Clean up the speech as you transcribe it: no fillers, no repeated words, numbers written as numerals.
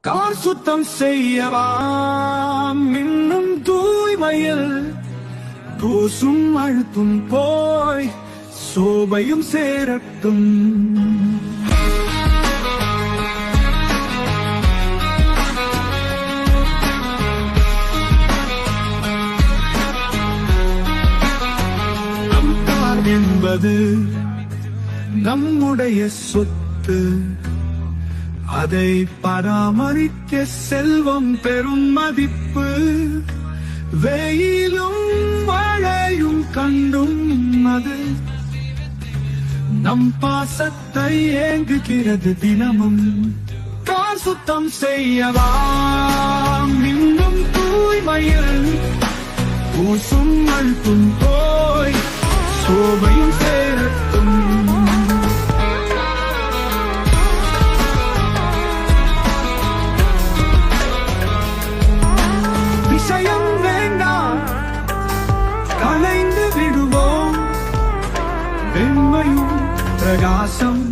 Car சுத்தம் செய்யவாம் இன்னும் தூய்மையில் தூசும் அழுத்தும் போய் சோபையும் சேரட்டும். நம் கார் என்பது நம்முடைய சொத்து, அதை பராமரிக்க செல்வம் பெரும் மதிப்பு. வெயிலும் மழையும் கண்டும் அது நம் பாசத்தை ஏங்குகிறது தினமும். கார் சுத்தம் செய்யவாம் இன்னும் தூய்மையில் பூசும் அழுத்தும் போய் சோபையும் சேரட்டும். விஷயம் வேண்டாம், கலைந்து விடுவோம் வெண்மையும் பிரகாசம்.